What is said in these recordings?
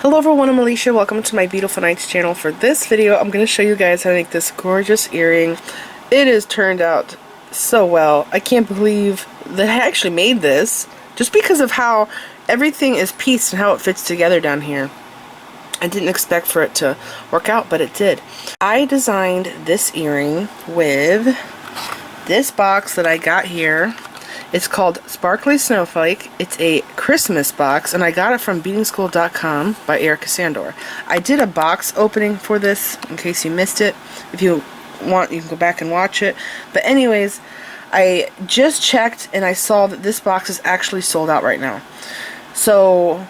Hello everyone, I'm Alicia. Welcome to my Beautiful Nights channel. For this video, I'm going to show you guys how to make this gorgeous earring. It has turned out so well. I can't believe that I actually made this, just because of how everything is pieced and how it fits together down here. I didn't expect for it to work out, but it did. I designed this earring with this box that I got here. It's called Sparkly Snowflake. It's a Christmas box, and I got it from beadingschool.com by Erica Sandor. I did a box opening for this, in case you missed it. If you want, you can go back and watch it. But anyways, I just checked, and I saw that this box is actually sold out right now. So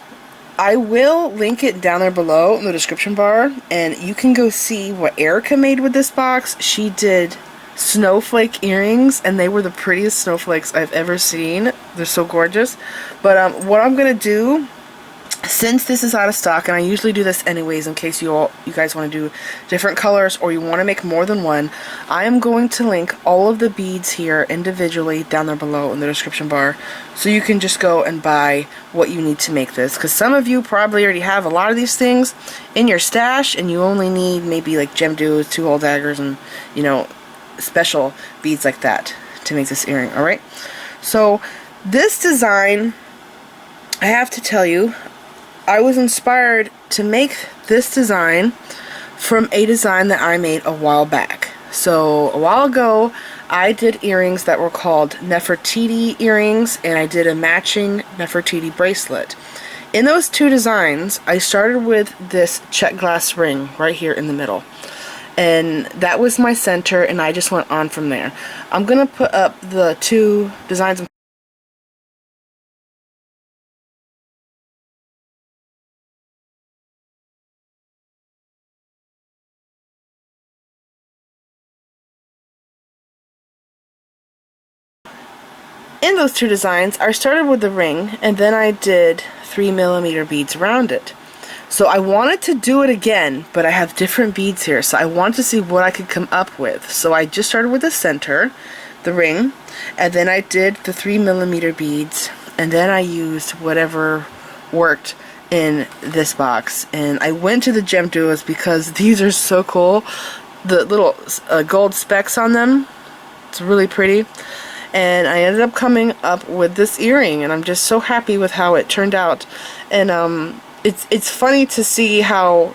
I will link it down there below in the description bar, and you can go see what Erica made with this box. She did snowflake earrings, and they were the prettiest snowflakes I've ever seen. They're so gorgeous. But what I'm gonna do, since this is out of stock, and I usually do this anyways in case you guys want to do different colors or you want to make more than one, I am going to link all of the beads here individually down there below in the description bar, so you can just go and buy what you need to make this, because some of you probably already have a lot of these things in your stash and you only need maybe like gemduos, 2-hole daggers, and you know, special beads like that to make this earring. Alright, so this design, I have to tell you, I was inspired to make this design from a design that I made a while back. So a while ago I did earrings that were called Nefertiti earrings, and I did a matching Nefertiti bracelet. In those two designs, I started with this Czech glass ring right here in the middle, and that was my center, and I just went on from there. I'm gonna put up the two designs. In those two designs, I started with the ring, and then I did 3mm beads around it. So I wanted to do it again, but I have different beads here, so I wanted to see what I could come up with. So I just started with the center, the ring, and then I did the 3mm beads, and then I used whatever worked in this box. And I went to the gemduos because these are so cool. The little gold specks on them, it's really pretty. And I ended up coming up with this earring, and I'm just so happy with how it turned out. And it's funny to see how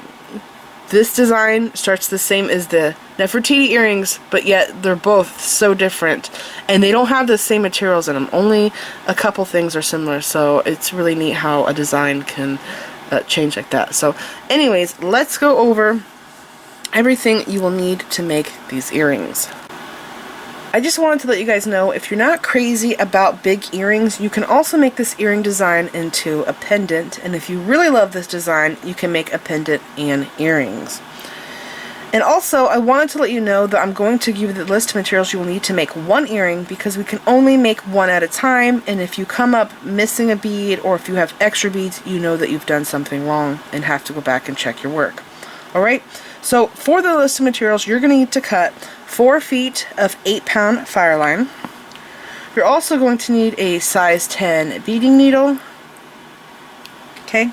this design starts the same as the Nefertiti earrings, but yet they're both so different, and they don't have the same materials in them. Only a couple things are similar, so it's really neat how a design can change like that. So anyways, let's go over everything you will need to make these earrings. I just wanted to let you guys know, if you're not crazy about big earrings, you can also make this earring design into a pendant, and if you really love this design, you can make a pendant and earrings. And also, I wanted to let you know that I'm going to give you the list of materials you will need to make one earring, because we can only make one at a time, and if you come up missing a bead, or if you have extra beads, you know that you've done something wrong and have to go back and check your work. Alright, so for the list of materials, you're going to need to cut 4 feet of 8-pound fireline. You're also going to need a size 10 beading needle. Okay.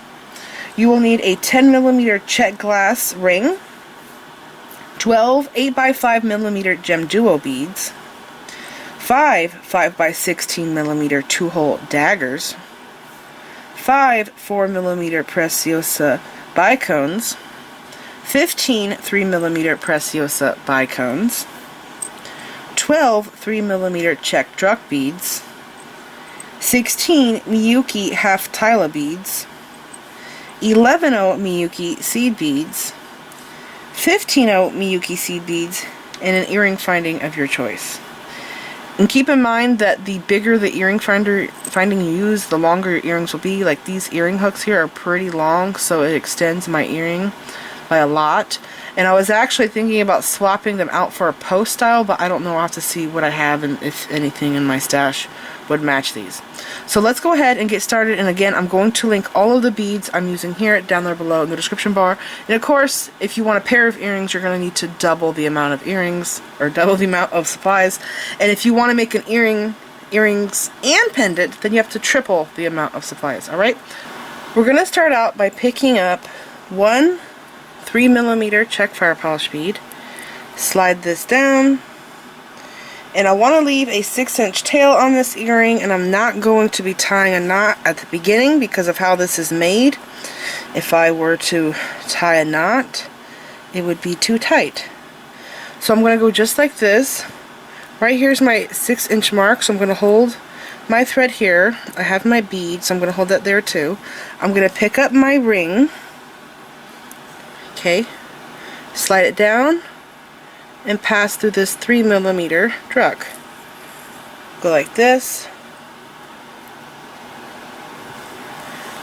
You will need a 10mm Czech glass ring, 12 8x5mm gemduo beads, 5 5x16mm 2-hole daggers, 5 4mm preciosa bicones, 15 3mm preciosa bicones, 12 3mm Czech druk beads, 16 miyuki half tila beads, 11-0 miyuki seed beads, 15-0 miyuki seed beads, and an earring finding of your choice. And keep in mind that the bigger the earring finding you use, the longer your earrings will be. Like, these earring hooks here are pretty long, so it extends my earring by a lot. And I was actually thinking about swapping them out for a post style, but I don't know. I'll have to see what I have and if anything in my stash would match these. So let's go ahead and get started. And again, I'm going to link all of the beads I'm using here down there below in the description bar. And of course, if you want a pair of earrings, you're going to need to double the amount of earrings, or double the amount of supplies. And if you want to make an earrings and pendant, then you have to triple the amount of supplies. Alright? We're going to start out by picking up one 3mm Czech fire polish bead, slide this down, and I want to leave a 6-inch tail on this earring, and I'm not going to be tying a knot at the beginning because of how this is made. If I were to tie a knot, it would be too tight. So I'm going to go just like this. Right here's my 6-inch mark, so I'm going to hold my thread here. I have my bead, so I'm going to hold that there too. I'm going to pick up my ring, okay, slide it down, and pass through this 3mm druk. Go like this.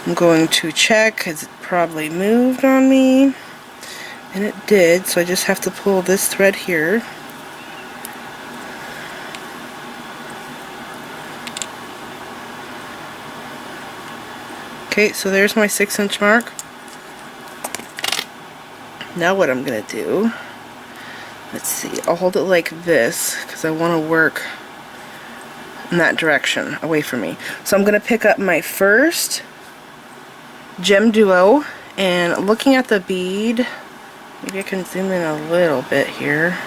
I'm going to check because it probably moved on me, and it did, so I just have to pull this thread here. Okay, so there's my 6-inch mark. Now what I'm going to do, let's see, I'll hold it like this because I want to work in that direction away from me. So I'm going to pick up my first gemduo, and looking at the bead, maybe I can zoom in a little bit here.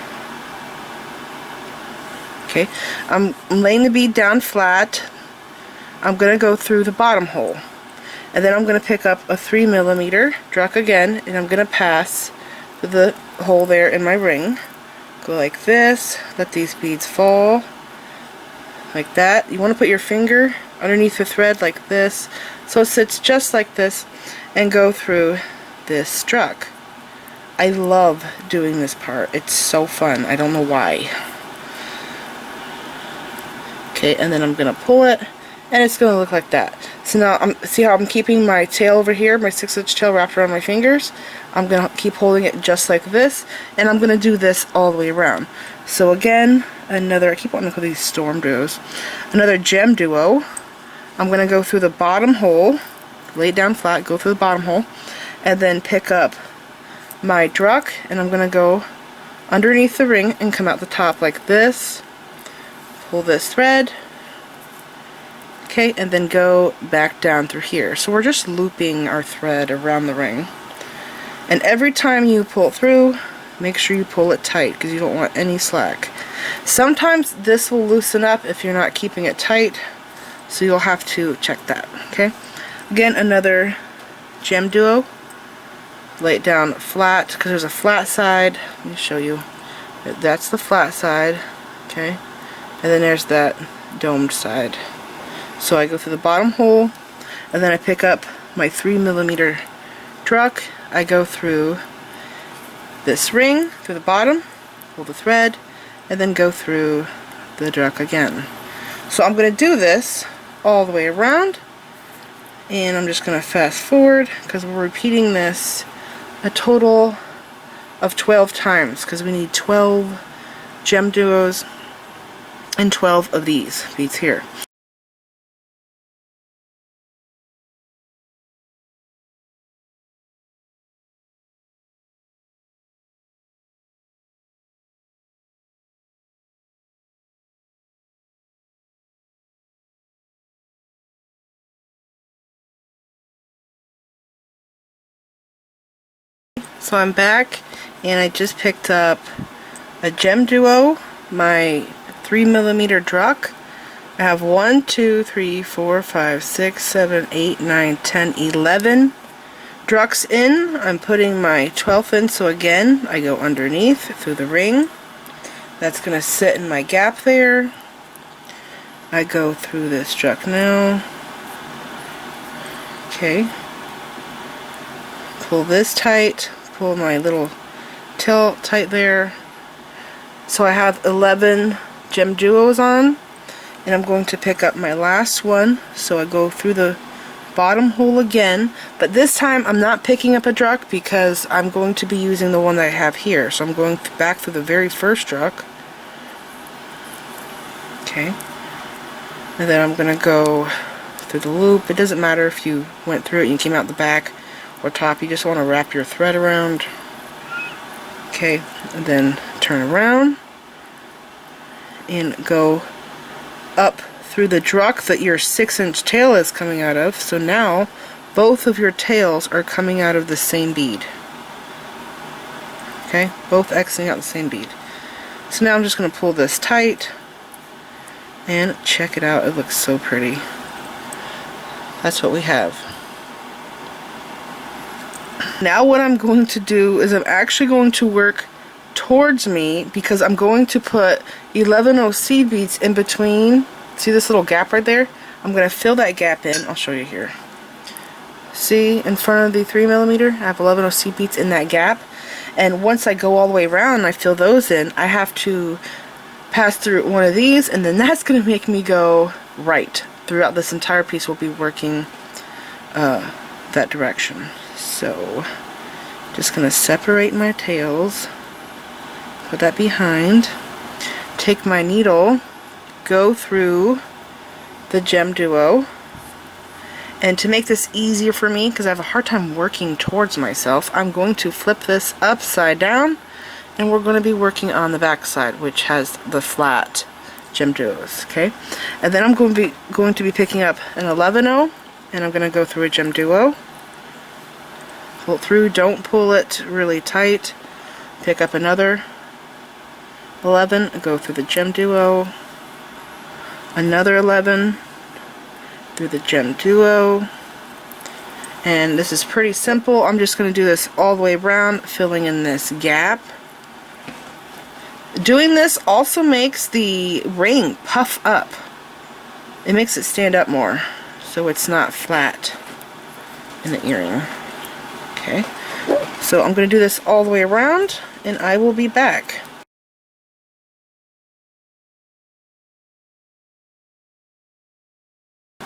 Okay, I'm laying the bead down flat. I'm going to go through the bottom hole, and then I'm going to pick up a 3mm druk again, and I'm going to pass the hole there in my ring. Go like this, let these beads fall like that. You want to put your finger underneath the thread like this so it sits just like this, and go through this druk. I love doing this part. It's so fun. I don't know why. Okay, and then I'm going to pull it, and it's going to look like that. So now, see how I'm keeping my tail over here, my 6-inch tail wrapped around my fingers? I'm going to keep holding it just like this, and I'm going to do this all the way around. So again, another, I keep wanting to call these storm duos, another gemduo. I'm going to go through the bottom hole, lay it down flat, go through the bottom hole, and then pick up my druk, and I'm going to go underneath the ring and come out the top like this, pull this thread, okay, and then go back down through here. So we're just looping our thread around the ring. And every time you pull through, make sure you pull it tight because you don't want any slack. Sometimes this will loosen up if you're not keeping it tight, so you'll have to check that, okay? Again, another gemduo. Lay it down flat because there's a flat side. Let me show you. That's the flat side, okay? And then there's that domed side. So I go through the bottom hole, and then I pick up my 3mm druk. I go through this ring, through the bottom, pull the thread, and then go through the druk again. So I'm going to do this all the way around, and I'm just going to fast forward because we're repeating this a total of 12 times because we need 12 gemduos and 12 of these beads here. So I'm back, and I just picked up a gemduo, my 3mm druk. I have 1, 2, 3, 4, 5, 6, 7, 8, 9, 10, 11 druks in. I'm putting my 12th in, so again, I go underneath through the ring. That's going to sit in my gap there. I go through this druk now. Okay. Pull this tight. Pull my little tail tight there. So I have 11 gemduos on, and I'm going to pick up my last one. So I go through the bottom hole again, but this time I'm not picking up a druk because I'm going to be using the one that I have here. So I'm going back through the very first druk. Okay. And then I'm going to go through the loop. It doesn't matter if you went through it and you came out the back or top, you just want to wrap your thread around. Okay, and then turn around and go up through the druk that your 6-inch tail is coming out of. So now both of your tails are coming out of the same bead. Okay, both exiting out the same bead. So now I'm just going to pull this tight and check it out. It looks so pretty. That's what we have. Now what I'm going to do is I'm actually going to work towards me, because I'm going to put 11 seed beads in between. See this little gap right there? I'm going to fill that gap in. I'll show you here. See, in front of the 3mm, I have 11 seed beads in that gap. And once I go all the way around and I fill those in, I have to pass through one of these, and then that's going to make me go right. Throughout this entire piece, we'll be working that direction. So, just going to separate my tails, put that behind, take my needle, go through the gemduo, and to make this easier for me, because I have a hard time working towards myself, I'm going to flip this upside down, and we're going to be working on the back side, which has the flat gemduos, okay? And then I'm going to be picking up an 11, and I'm going to go through a gemduo, pull it through, don't pull it really tight, pick up another 11, go through the gemduo, another 11, through the gemduo, and this is pretty simple. I'm just going to do this all the way around, filling in this gap. Doing this also makes the ring puff up. It makes it stand up more, so it's not flat in the earring. Okay, so I'm going to do this all the way around, and I will be back.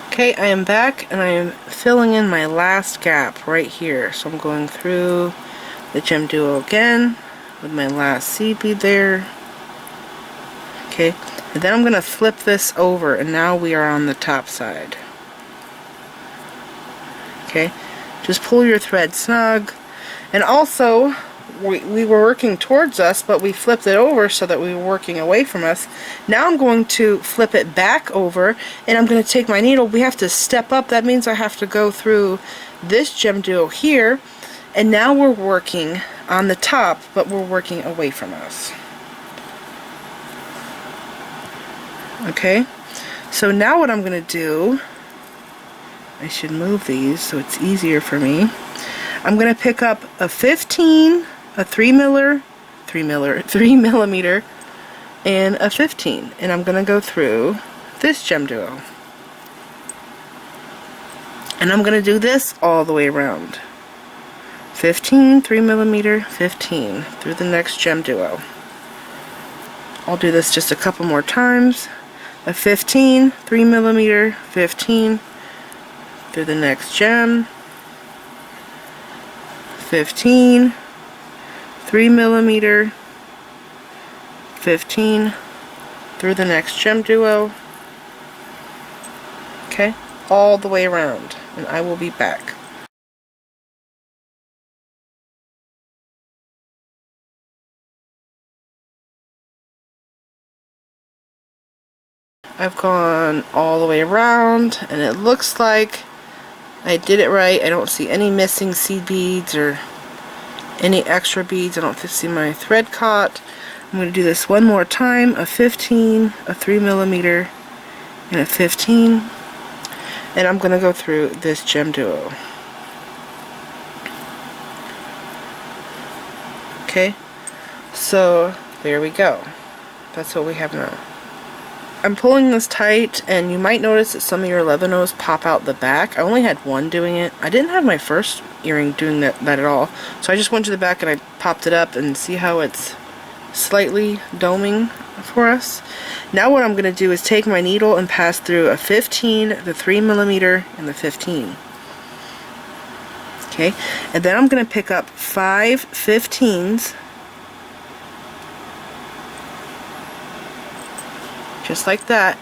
Okay, I am back, and I am filling in my last gap right here. So I'm going through the gemduo again with my last seed bead there. Okay, and then I'm going to flip this over, and now we are on the top side. Okay, just pull your thread snug, and also we were working towards us, but we flipped it over so that we were working away from us. Now I'm going to flip it back over, and I'm going to take my needle. We have to step up. That means I have to go through this gemduo here, and now we're working on the top, but we're working away from us. Okay, so now what I'm going to do, I should move these so it's easier for me. I'm going to pick up a 15, a 3mm, and a 15, and I'm going to go through this gemduo. And I'm going to do this all the way around. 15, 3mm, 15, through the next gemduo. I'll do this just a couple more times. A 15, 3mm, 15, through the next gem. 15, 3mm, 15, through the next gemduo. Okay, all the way around, and I will be back. I've gone all the way around, and it looks like I did it right. I don't see any missing seed beads or any extra beads. I don't see my thread caught. I'm going to do this one more time. A 15, a 3mm, and a 15. And I'm going to go through this gemduo. Okay, so there we go. That's what we have now. I'm pulling this tight, and you might notice that some of your 11-ohs pop out the back. I only had one doing it. I didn't have my first earring doing that at all. So I just went to the back and I popped it up, and see how it's slightly doming for us. Now what I'm going to do is take my needle and pass through a 15, the 3mm, and the 15. Okay, and then I'm going to pick up 5 15s. Just like that.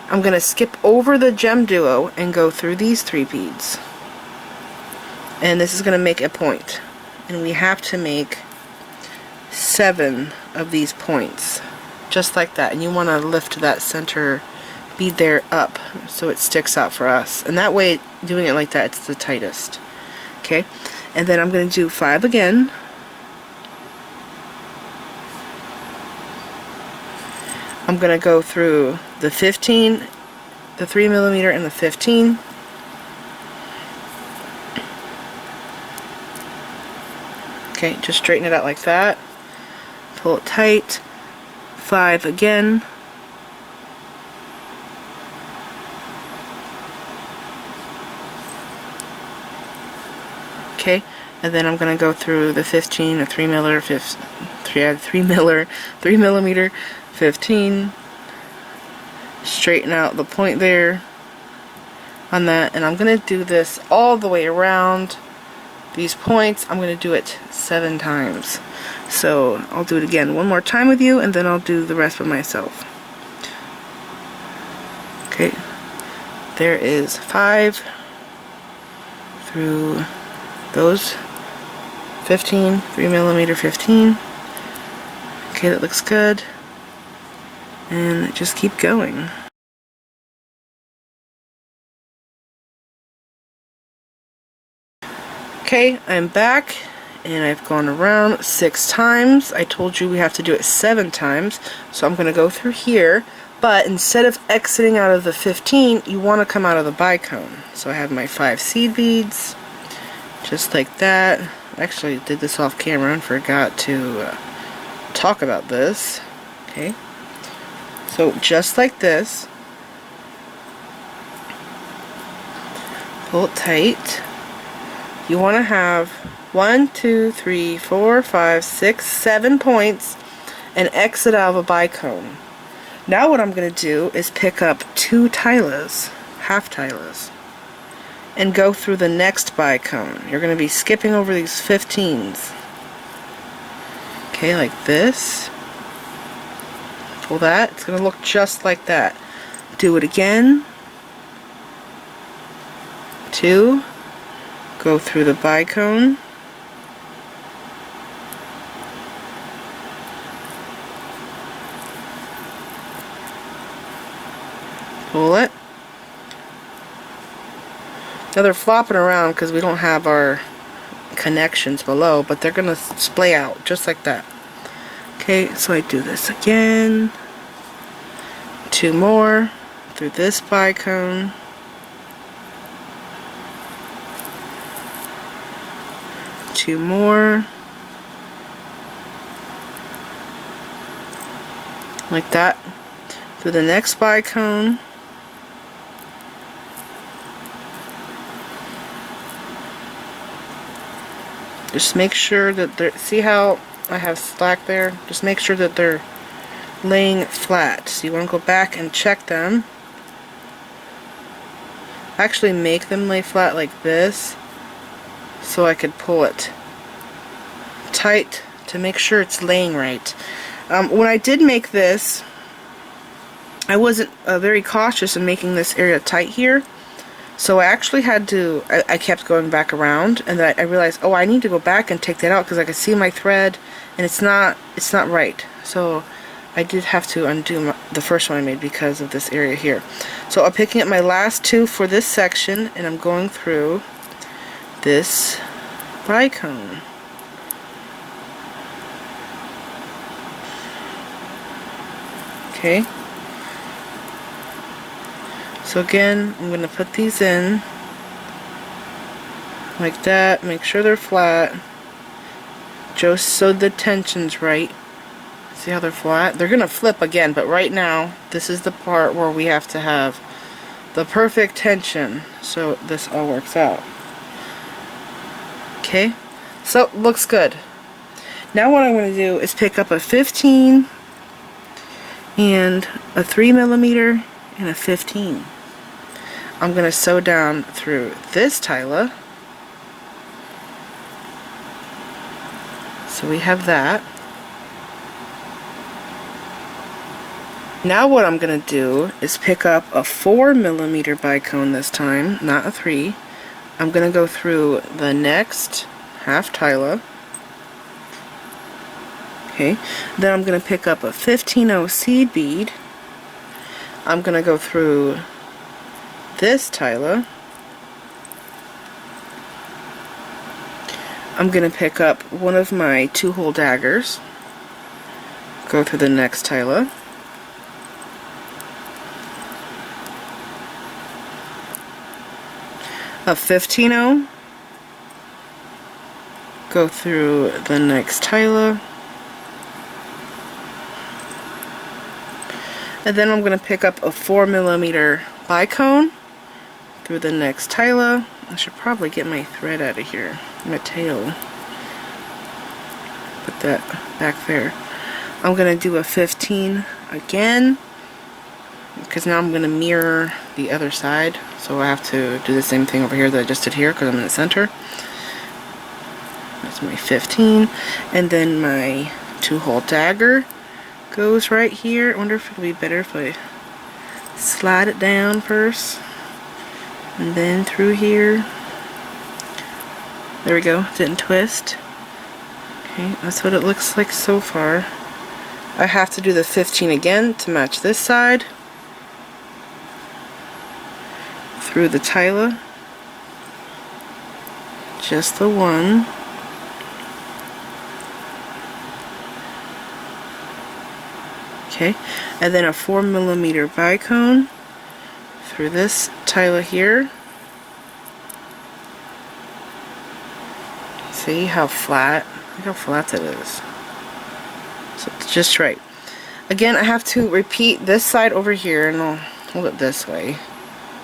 I'm going to skip over the gemduo and go through these 3 beads. And this is going to make a point. And we have to make 7 of these points. Just like that. And you want to lift that center bead there up so it sticks out for us. And that way, doing it like that, it's the tightest. Okay, and then I'm going to do 5 again. I'm going to go through the 15, the 3mm, and the 15. Okay, just straighten it out like that. Pull it tight. 5 again. Okay, and then I'm going to go through the 15, a 3mm, 3mm, 15. Straighten out the point there on that, and I'm going to do this all the way around these points. I'm going to do it 7 times. So I'll do it again one more time with you, and then I'll do the rest by myself. Okay, there is 5 through those 15, 3mm, 15. Okay, that looks good. And just keep going. Okay, I'm back, and I've gone around 6 times. I told you we have to do it 7 times, so I'm going to go through here, but instead of exiting out of the 15, you want to come out of the bicone. So I have my 5 seed beads, just like that. I actually did this off camera and forgot to talk about this. Okay, so just like this, pull it tight. You want to have 1, 2, 3, 4, 5, 6, 7 points and exit out of a bicone. Now what I'm going to do is pick up 2 tilas, half tilas, and go through the next bicone. You're going to be skipping over these 15s. Okay, like this. Pull that. It's going to look just like that. Do it again. 2. Go through the bicone. Pull it. Now they're flopping around because we don't have our connections below, but they're going to splay out just like that. Okay, so I do this again. 2 more through this bicone. Two more. Like that. Through the next bicone. Just make sure that they're, see how I have slack there? Just make sure that they're laying flat. So you want to go back and check them. Actually make them lay flat like this, so I could pull it tight to make sure it's laying right. When I did make this, I wasn't very cautious in making this area tight here, so I actually had to, I kept going back around, and then I realized, oh, I need to go back and take that out because I could see my thread and it's not right. So I did have to undo the first one I made because of this area here. So I'm picking up my last 2 for this section, and I'm going through this bicone. Okay. So again, I'm going to put these in like that. Make sure they're flat, just so the tension's right. See how they're flat? They're going to flip again, but right now, this is the part where we have to have the perfect tension so this all works out. Okay, so looks good. Now what I'm going to do is pick up a 15 and a 3mm and a 15. I'm going to sew down through this tila. So we have that. Now what I'm going to do is pick up a 4mm bicone this time, not a 3. I'm going to go through the next half tila. Okay, then I'm going to pick up a 15-0 seed bead. I'm gonna go through this tila. I'm gonna pick up one of my 2-hole daggers, go through the next tila, a 15-0, go through the next tila, and then I'm going to pick up a 4mm bicone through the next tila. I should probably get my thread out of here, my tail. Put that back there. I'm going to do a 15 again, because now I'm going to mirror the other side. So I have to do the same thing over here that I just did here because I'm in the center. That's my 15. And then my 2-hole dagger goes right here. I wonder if it'll be better if I slide it down first and then through here. There we go. Didn't twist. Okay, that's what it looks like so far. I have to do the 15 again to match this side. Through the tila. Just the one. Okay, and then a 4mm bicone through this tila here. See how flat? Look how flat that is. So it's just right. Again, I have to repeat this side over here, and I'll hold it this way.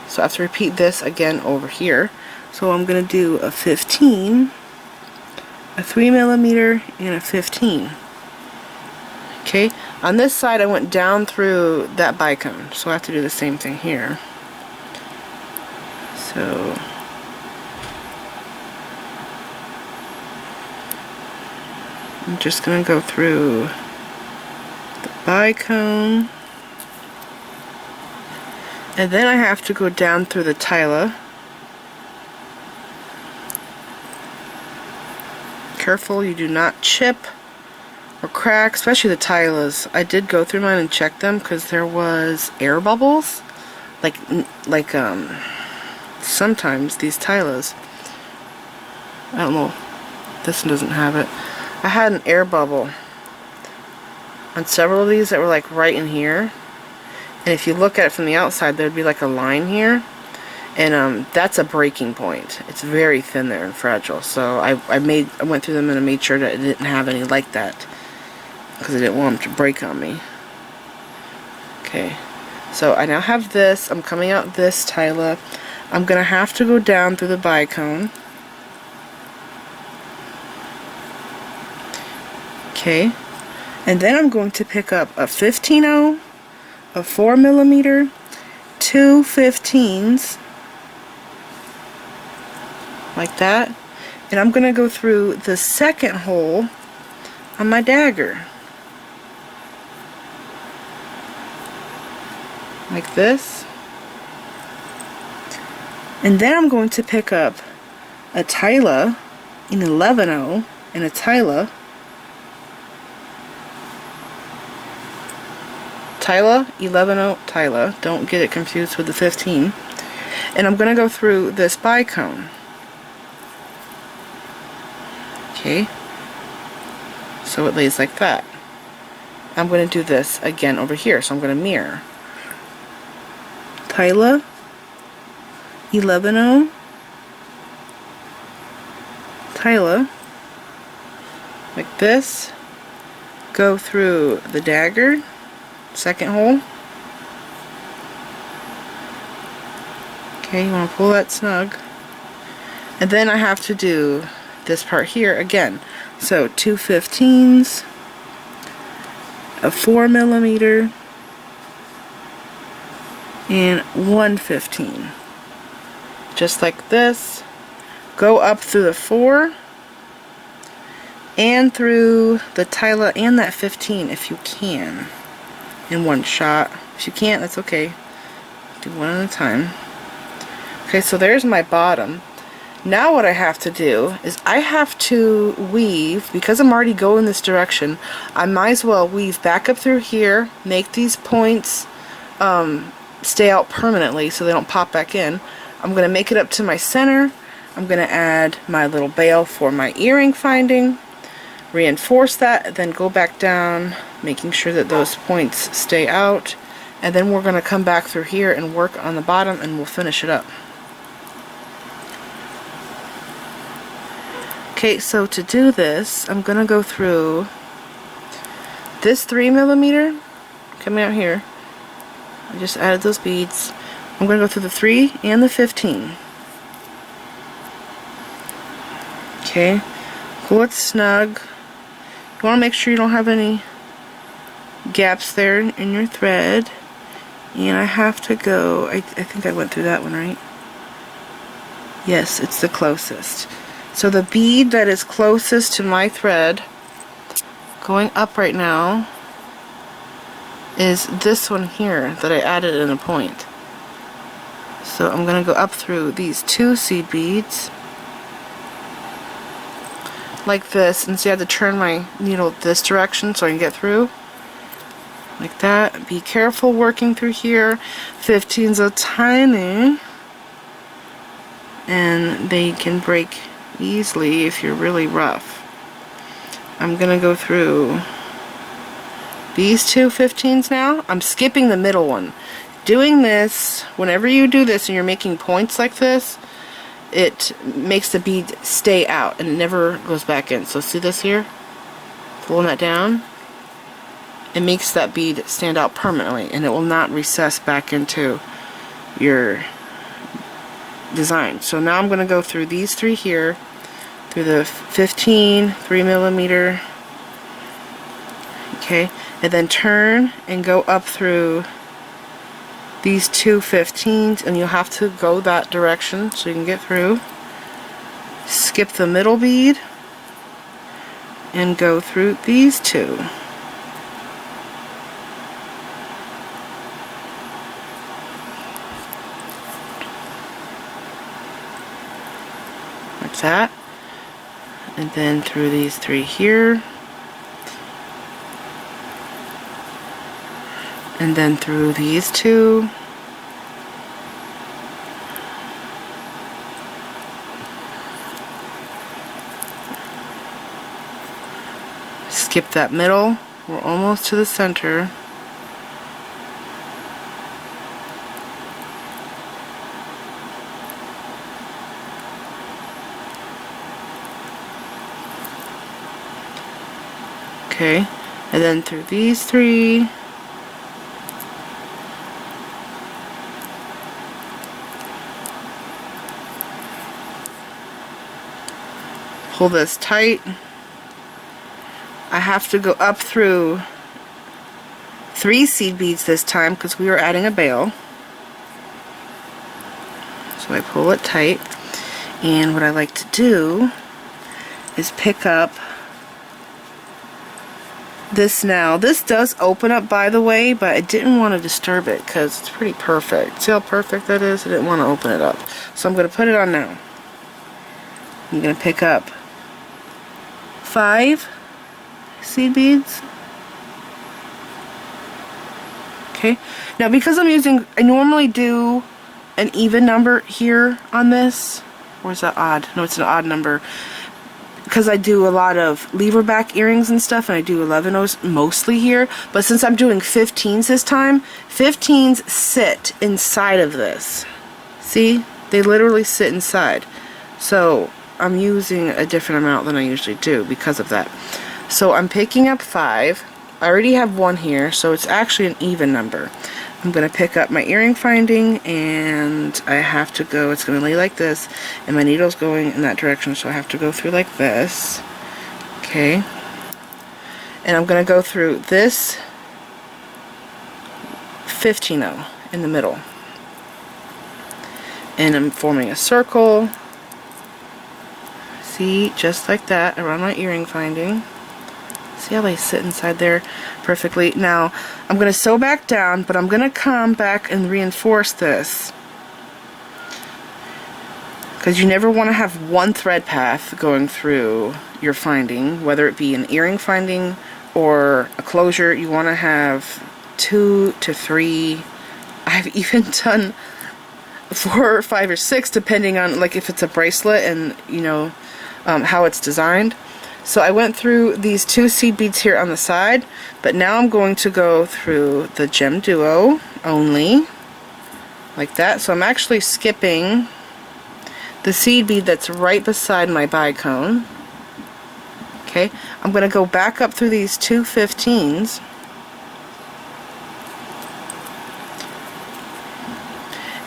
So I have to repeat this again over here. So I'm going to do a 15, a 3mm, and a 15. Okay, on this side I went down through that bicone, so I have to do the same thing here. So I'm just going to go through the bicone, and then I have to go down through the tila. Careful you do not chip or crack, especially the tilas. I did go through mine and check them because there was air bubbles. Like sometimes these tilas, I don't know, this one doesn't have it. I had an air bubble on several of these that were like right in here, and if you look at it from the outside there would be like a line here, and that's a breaking point. It's very thin there and fragile, so I went through them and I made sure that it didn't have any like that because I didn't want them to break on me. Okay, so I now have this. I'm coming out this tila. I'm gonna have to go down through the bicone. Okay, and then I'm going to pick up a 15-0, a 4mm, 2 15s, like that, and I'm going to go through the second hole on my dagger, like this, and then I'm going to pick up a tila in 11-0 and a tila, 11-0 tila, don't get it confused with the 15, and I'm going to go through this bicone. Okay, so it lays like that. I'm going to do this again over here, so I'm going to mirror. Tila, 11-0, tila, like this, go through the dagger, second hole. Okay, you want to pull that snug. And then I have to do this part here again. So 2 15s, a 4mm, and 1 15. Just like this. Go up through the 4 and through the tila and that 15 if you can, in one shot. If you can't, that's okay. Do one at a time. Okay, so there's my bottom. Now what I have to do is I have to weave, because I'm already going this direction, I might as well weave back up through here, make these points stay out permanently so they don't pop back in, I'm going to make it up to my center. I'm going to add my little bail for my earring finding, reinforce that, then go back down, making sure that those points stay out, and then we're going to come back through here and work on the bottom and we'll finish it up. Okay, so to do this, I'm going to go through this 3mm coming out here. I just added those beads. I'm going to go through the 3 and the 15. Okay, pull it snug. You want to make sure you don't have any gaps there in your thread. And I have to go, I think I went through that one, right? Yes, it's the closest. So the bead that is closest to my thread, going up right now, is this one here that I added in a point. So I'm going to go up through these 2 seed beads like this, and see I have to turn my needle this direction so I can get through like that. Be careful working through here. 15's are tiny and they can break easily if you're really rough. I'm gonna go through these 2 15s now. I'm skipping the middle one. Doing this, whenever you do this and you're making points like this, it makes the bead stay out and it never goes back in. So see this here? Pulling that down. It makes that bead stand out permanently and it will not recess back into your design. So now I'm going to go through these 3 here, through the 15, 3mm, okay, and then turn and go up through these 2 15s, and you'll have to go that direction so you can get through. Skip the middle bead and go through these 2. Like that. And then through these 3 here. And then through these 2. Skip that middle. We're almost to the center. Okay, and then through these 3. Pull this tight. I have to go up through 3 seed beads this time because we are adding a bail. So I pull it tight, and what I like to do is pick up this now. This does open up, by the way, but I didn't want to disturb it because it's pretty perfect. See how perfect that is? I didn't want to open it up. So I'm going to put it on now. I'm going to pick up 5 seed beads. Okay, now because I normally do an even number here on this, or is that odd? No, it's an odd number because I do a lot of lever back earrings and stuff, and I do 11/0s mostly here, but since I'm doing 15s this time, 15s sit inside of this. See, they literally sit inside, so I'm using a different amount than I usually do because of that. So I'm picking up 5. I already have 1 here, so it's actually an even number. I'm going to pick up my earring finding, and I have to go, it's going to lay like this, and my needle's going in that direction, so I have to go through like this. Okay. And I'm going to go through this 15/0 in the middle. And I'm forming a circle. See, just like that, around my earring finding. See how they sit inside there perfectly? Now, I'm going to sew back down, but I'm going to come back and reinforce this. Because you never want to have one thread path going through your finding, whether it be an earring finding or a closure. You want to have 2 to 3 I've even done 4 or 5 or 6 depending on like if it's a bracelet and you know how it's designed. So I went through these 2 seed beads here on the side, but now I'm going to go through the gemduo only, like that. So I'm actually skipping the seed bead that's right beside my bicone. Okay, I'm going to go back up through these 2 15s.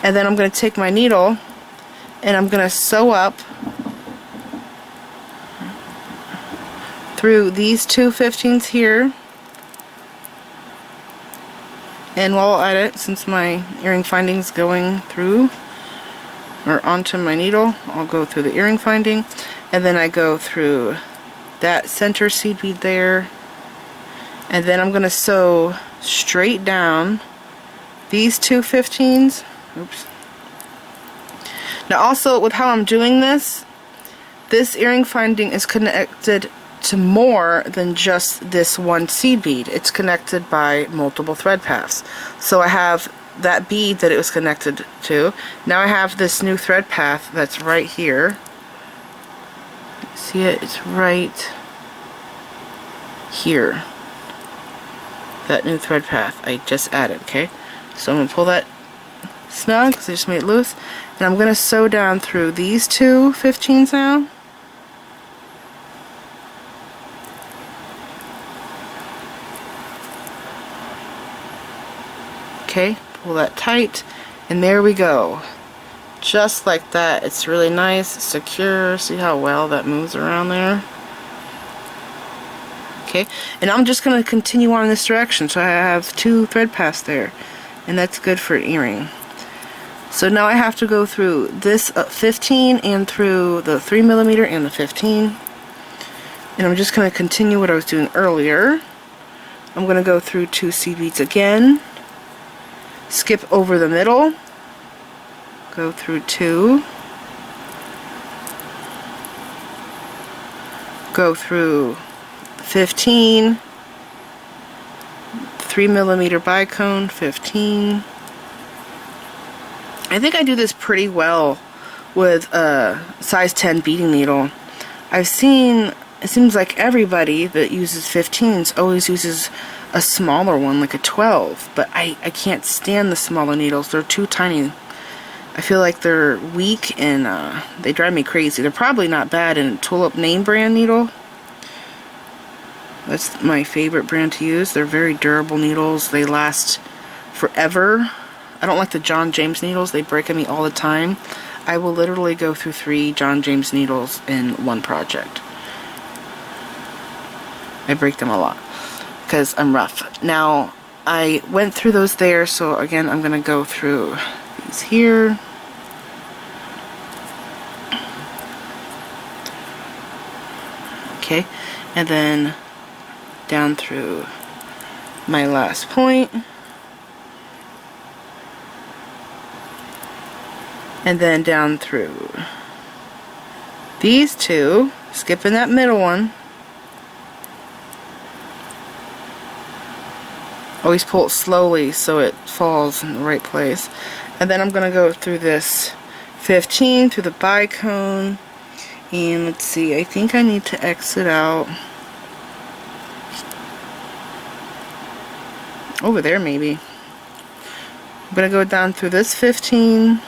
And then I'm going to take my needle and I'm going to sew up through these 2 15s here. And while at it, since my earring finding's going through or onto my needle, I'll go through the earring finding, and then I go through that center seed bead there, and then I'm going to sew straight down these 2 15s. Oops. Now also with how I'm doing this earring finding is connected to more than just this one seed bead. It's connected by multiple thread paths. So I have that bead that it was connected to. Now I have this new thread path that's right here. See it? It's right here. That new thread path I just added, okay? So I'm going to pull that snug because I just made it loose. And I'm going to sew down through these 2 15s now. Okay, pull that tight, and there we go. Just like that. It's really nice, secure. See how well that moves around there? Okay, and I'm just going to continue on in this direction. So I have 2 thread paths there, and that's good for an earring. So now I have to go through this 15 and through the 3mm and the 15. And I'm just going to continue what I was doing earlier. I'm going to go through 2 seed beads again. Skip over the middle, go through 2, go through 15, 3mm bicone, 15. I think I do this pretty well with a size 10 beading needle. I've seen, it seems like everybody that uses 15s always uses a smaller one, like a 12, but I can't stand the smaller needles. They're too tiny. I feel like they're weak and they drive me crazy. They're probably not bad in Tulip name brand needle. That's my favorite brand to use. They're very durable needles. They last forever. I don't like the John James needles. They break on me all the time. I will literally go through 3 John James needles in one project. I break them a lot because I'm rough. Now, I went through those there, so again, I'm going to go through these here. Okay, and then down through my last point. And then down through these 2, skipping that middle one. Always pull it slowly so it falls in the right place. And then I'm going to go through this 15 through the bicone. And let's see, I think I need to exit out over there maybe. I'm going to go down through this 15.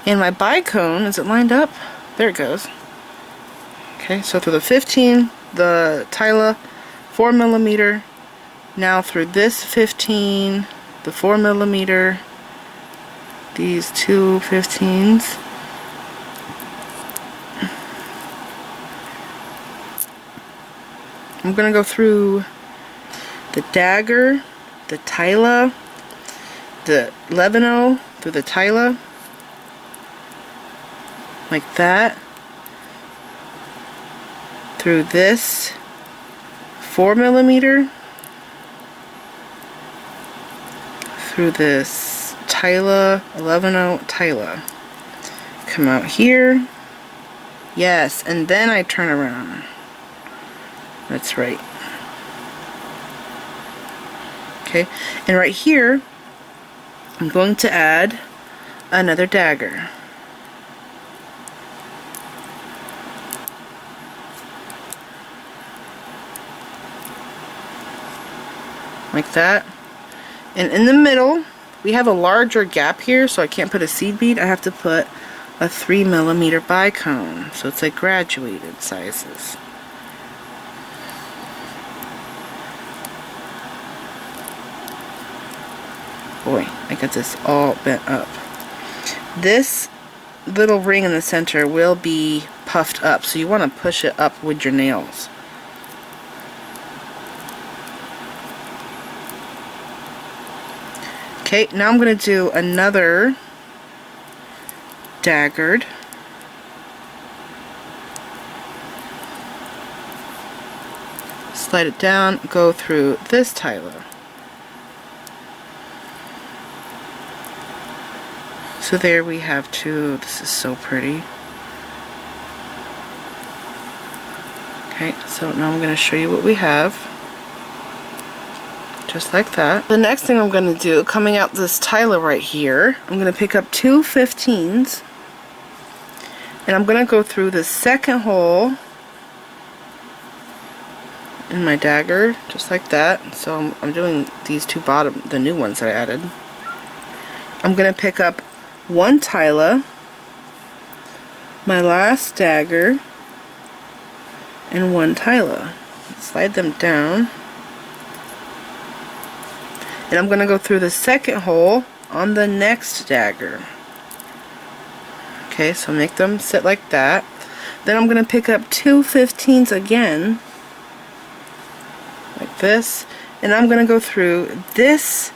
And my bicone, is it lined up? There it goes. Okay, so through the 15, the tila, 4mm. Now through this 15, the 4mm, these 2 15s. I'm going to go through the dagger, the tila, the lebano, through the tila, like that, through this 4mm, through this tila, 11-0 tila. Come out here. Yes, and then I turn around. That's right. Okay, and right here, I'm going to add another dagger. Like that. And in the middle, we have a larger gap here, so I can't put a seed bead. I have to put a 3mm bicone. So it's like graduated sizes. Boy, I got this all bent up. This little ring in the center will be puffed up, so you want to push it up with your nails. Okay, now I'm going to do another daggered. Slide it down, go through this tila. So there we have two. This is so pretty. Okay, so now I'm going to show you what we have. Just like that. The next thing I'm going to do, coming out this tila right here, I'm going to pick up two 15s, and I'm going to go through the second hole in my dagger, just like that. So I'm doing these two bottom, the new ones that I added. I'm going to pick up one tila, my last dagger, and one tila. Slide them down. And I'm going to go through the second hole on the next dagger. Okay, so make them sit like that. Then I'm going to pick up two 15s again, like this, and I'm going to go through this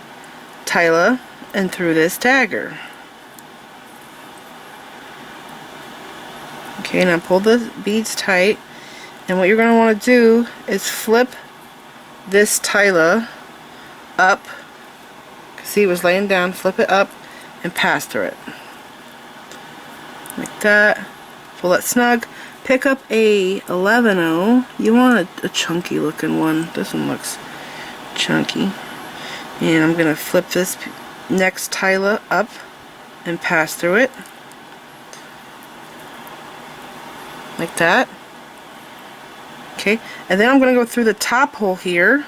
tila and through this dagger. Okay, now pull the beads tight, and what you're going to want to do is flip this tila up. See, it was laying down, flip it up and pass through it. Like that. Pull it snug. Pick up a 11-0. You want a chunky looking one. This one looks chunky. And I'm going to flip this next tila up and pass through it. Like that. Okay, and then I'm going to go through the top hole here.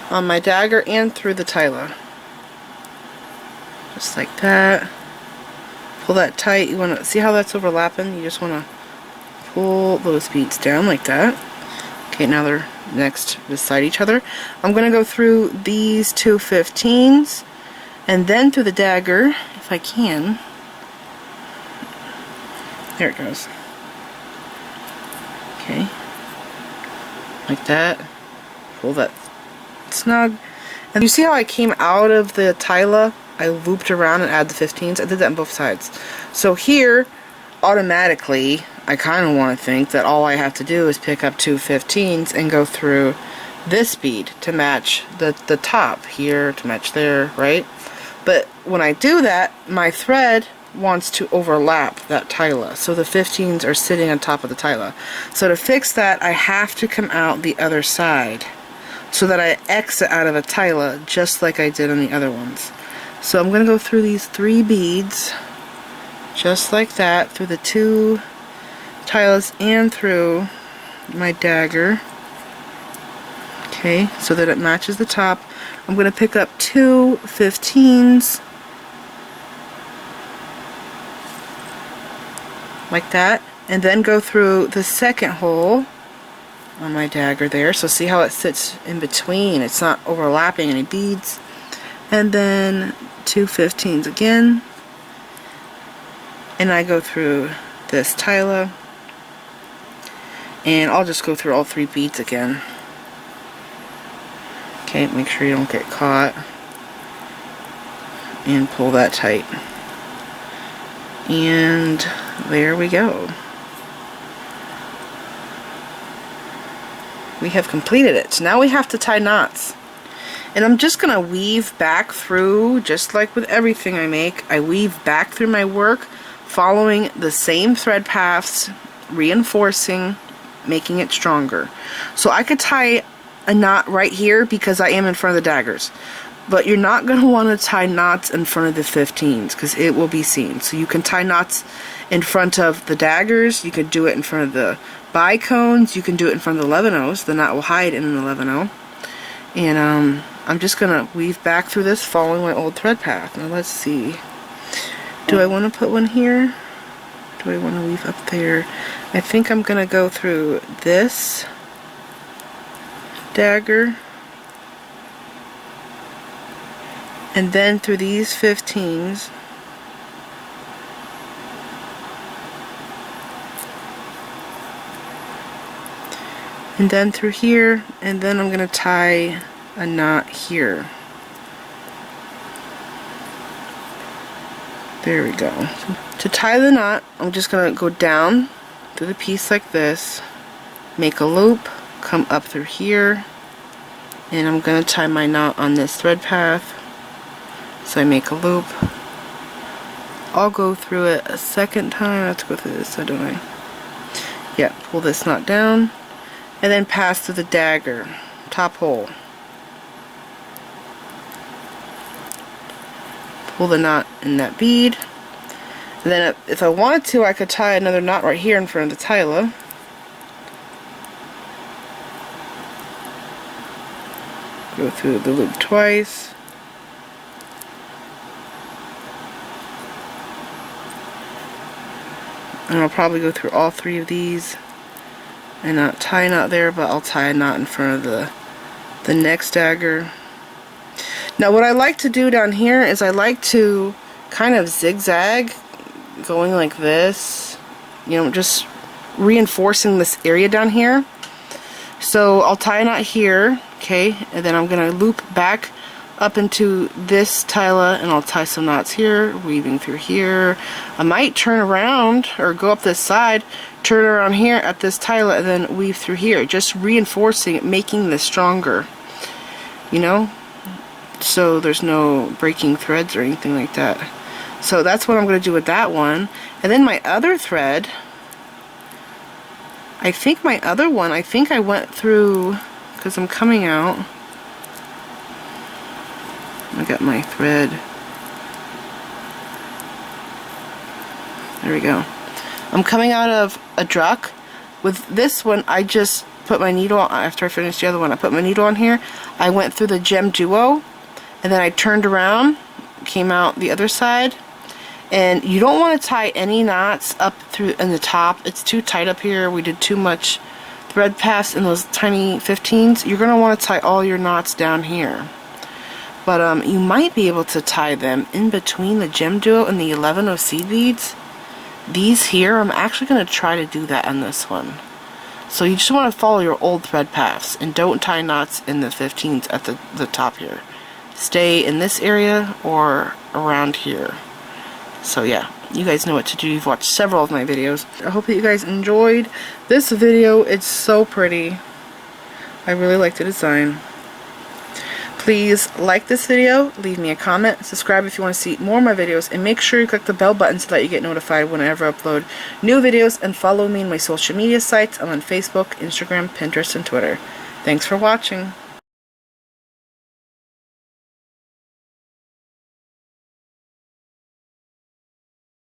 On my dagger and through the tila. Just like that. Pull that tight. You want to see how that's overlapping? You just want to pull those beads down like that. Okay, now they're next beside each other. I'm going to go through these two 15s and then through the dagger, if I can. There it goes. Okay. Like that. Pull that snug. And you see how I came out of the tila? I looped around and added the 15s. I did that on both sides. So here, automatically, I kind of want to think that all I have to do is pick up two 15s and go through this bead to match the top here, to match there, right? But when I do that, my thread wants to overlap that tila. So the 15s are sitting on top of the tila. So to fix that, I have to come out the other side, so that I exit out of a tila just like I did on the other ones. So I'm going to go through these 3 beads just like that, through the 2 tilas and through my dagger. Okay, so that it matches the top. I'm going to pick up 2 15s like that, and then go through the second hole on my dagger there. So see how it sits in between, it's not overlapping any beads. And then 2 15s again, and I go through this tila, and I'll just go through all 3 beads again. Okay, make sure you don't get caught, and pull that tight, and there we go. We have completed it. So now we have to tie knots. And I'm just going to weave back through, just like with everything I make. I weave back through my work, following the same thread paths, reinforcing, making it stronger. So I could tie a knot right here because I am in front of the daggers. But you're not going to want to tie knots in front of the 15s because it will be seen. So you can tie knots in front of the daggers, you could do it in front of the bicones, you can do it in front of the 11-0s. The knot will hide in an 11-0. And I'm just going to weave back through this following my old thread path. Now let's see. Do I want to put one here? Do I want to weave up there? I think I'm going to go through this dagger and then through these 15s, and then through here, and then I'm going to tie a knot here. There we go. To tie the knot, I'm just going to go down through the piece like this, make a loop, come up through here, and I'm going to tie my knot on this thread path. So I make a loop. I'll go through it a second time. I have to go through this, don't I? Yeah, pull this knot down, and then pass through the dagger, top hole. Pull the knot in that bead. And then if I wanted to, I could tie another knot right here in front of the tila. Go through the loop twice. And I'll probably go through all three of these and not tie a knot there, but I'll tie a knot in front of the next dagger. Now what I like to do down here is I like to kind of zigzag, going like this, you know, just reinforcing this area down here. So I'll tie a knot here, okay, and then I'm going to loop back up into this tila and I'll tie some knots here, weaving through here. I might turn around or go up this side, turn around here at this tila and then weave through here, just reinforcing it, making this stronger, you know, so there's no breaking threads or anything like that. So that's what I'm going to do with that one. And then my other thread, I think I went through, because I'm coming out, I got my thread. There we go. I'm coming out of a druk. With this one, I just put my needle on, after I finished the other one, I put my needle on here. I went through the gemduo, and then I turned around, came out the other side. And you don't want to tie any knots up through in the top. It's too tight up here. We did too much thread pass in those tiny 15s. You're going to want to tie all your knots down here. But you might be able to tie them in between the gemduo and the 11-0 seed beads. These here, I'm actually going to try to do that on this one. So you just want to follow your old thread paths and don't tie knots in the 15s at the top here. Stay in this area or around here. So yeah, you guys know what to do. You've watched several of my videos. I hope that you guys enjoyed this video. It's so pretty. I really like the design. Please like this video, leave me a comment, subscribe if you want to see more of my videos, and make sure you click the bell button so that you get notified whenever I upload new videos, and follow me on my social media sites. I'm on Facebook, Instagram, Pinterest, and Twitter. Thanks for watching.